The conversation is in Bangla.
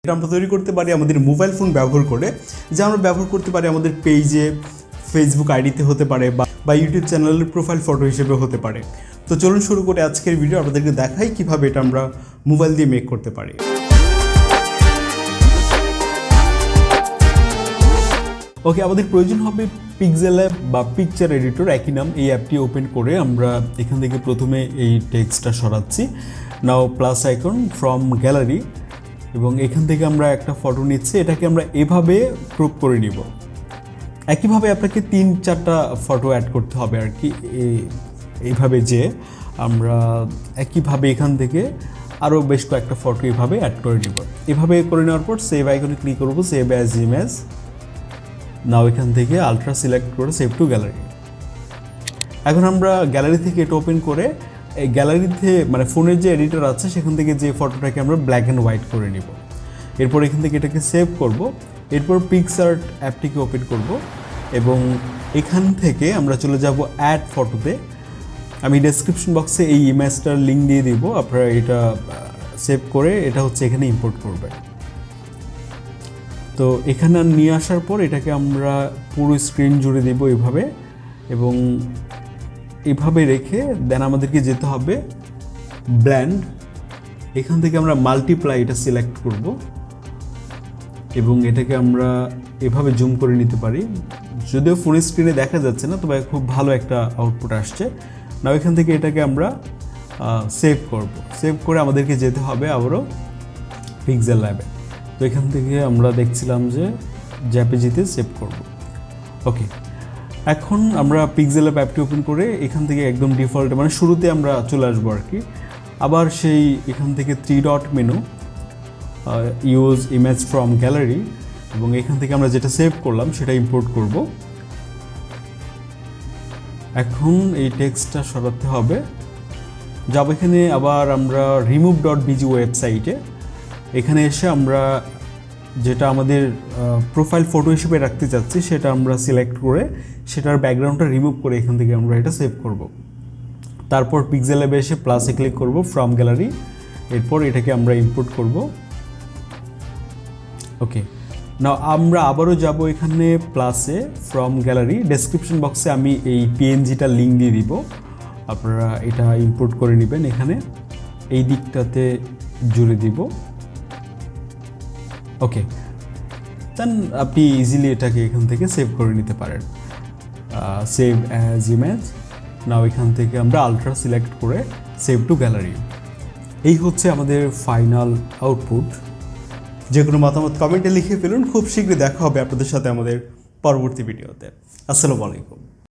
এটা আমরা তৈরি করতে পারি আমাদের মোবাইল ফোন ব্যবহার করে, যা আমরা ব্যবহার করতে পারি আমাদের পেজে, ফেসবুক আইডিতে হতে পারে বা ইউটিউব চ্যানেলের প্রোফাইল ফটো হিসেবে হতে পারে। তো চলুন শুরু করে আজকের ভিডিও, আপনাদেরকে দেখাই কীভাবে এটা আমরা মোবাইল দিয়ে মেক করতে পারি। ওকে, আমাদের প্রয়োজন হবে পিক্সেলঅ্যাপ বা পিকচার এডিটর, একই নাম। এই অ্যাপটি ওপেন করে আমরা এখান থেকে প্রথমে এই টেক্সটটা সরাচ্ছি। নাও প্লাস আইকন ফ্রম গ্যালারি, এবং এখান থেকে আমরা একটা ফটো নিচ্ছি। এটাকে আমরা এভাবে ক্রপ করে নিব। একইভাবে আপনাকে 3-4টা ফটো অ্যাড করতে হবে আর কি, এইভাবে যে আমরা একইভাবে এখান থেকে আরও বেশ কয়েকটা ফটো এভাবে অ্যাড করে নিব। এভাবে করে নেওয়ার পর সেভ আইকনে ক্লিক করব, সেভ অ্যাজ ইমেজ। নাও এখান থেকে আলট্রা সিলেক্ট করে সেভ টু গ্যালারি। এখন আমরা গ্যালারি থেকে এটা ওপেন করে এই গ্যালারিতে মানে ফোনের যে এডিটর আছে সেখান থেকে যে ফটোটাকে আমরা ব্ল্যাক অ্যান্ড হোয়াইট করে নিব। এরপর এখান থেকে এটাকে সেভ করব। এরপর পিক্সআর্ট অ্যাপটিকে ওপেন করব এবং এখান থেকে আমরা চলে যাব অ্যাড ফটোতে। আমি ডেসক্রিপশন বক্সে এই ইমেজটার লিঙ্ক দিয়ে দিব, আপনারা এটা সেভ করে এটা হচ্ছে এখানে ইম্পোর্ট করবেন। তো এখানে নিয়ে আসার পর এটাকে আমরা পুরো স্ক্রিন জুড়ে দিব এইভাবে, এবং এভাবে রেখে দেন আমাদেরকে যেতে হবে ব্ল্যান্ড। এখান থেকে আমরা মাল্টিপ্লাই এটা সিলেক্ট করব এবং এটাকে আমরা এভাবে জুম করে নিতে পারি। যদিও ফুল স্ক্রিনে দেখা যাচ্ছে না, তবে খুব ভালো একটা আউটপুট আসছে। না, এখান থেকে এটাকে আমরা সেভ করব। সেভ করে আমাদেরকে যেতে হবে আবারও পিক্সেলল্যাবে। তো এখান থেকে আমরা দেখছিলাম যে জেপিজিতে সেভ করব। ওকে, এখন আমরা পিক্সেলঅ্যাপ অ্যাপটি ওপেন করে এখান থেকে একদম ডিফল্ট মানে শুরুতে আমরা চলে আসবো আর কি। আবার সেই এখান থেকে 3 dot menu, use image from gallery, এবং এখান থেকে আমরা যেটা সেভ করলাম সেটা ইম্পোর্ট করব। এখন এই টেক্সটটা সরাতে হবে। যাব এখানে আবার আমরা রিমুভ ডট বিজি ওয়েবসাইটে। এখানে এসে আমরা যেটা আমাদের প্রোফাইল ফটো হিসেবে রাখতে চাচ্ছি সেটা আমরা সিলেক্ট করে সেটার ব্যাকগ্রাউন্ডটা রিমুভ করে এখান থেকে আমরা এটা সেভ করব। তারপর পিক্সেলঅ্যাপে এসে প্লাসে ক্লিক করব ফ্রম গ্যালারি। এরপর এটাকে আমরা ইম্পোর্ট করব। ওকে, নাও আমরা আবারও যাব এখানে প্লাসে ফ্রম গ্যালারি। ডেসক্রিপশন বক্সে আমি এই পিএনজিটা লিঙ্ক দিয়ে দিব, আপনারা এটা ইম্পোর্ট করে নেবেন। এখানে এই দিকটাতে জুড়ে দিব। ওকে, দেন আপনি ইজিলি এটাকে এখান থেকে সেভ করে নিতে পারেন, সেভ অ্যাজ ইমেজ। নাও এখান থেকে আমরা আলট্রা সিলেক্ট করে সেভ টু গ্যালারি। এই হচ্ছে আমাদের ফাইনাল আউটপুট। যে কোনো মতামত কমেন্টে লিখে ফেলুন। খুব শীঘ্রই দেখা হবে আপনাদের সাথে আমাদের পরবর্তী ভিডিওতে। আসসালামু আলাইকুম।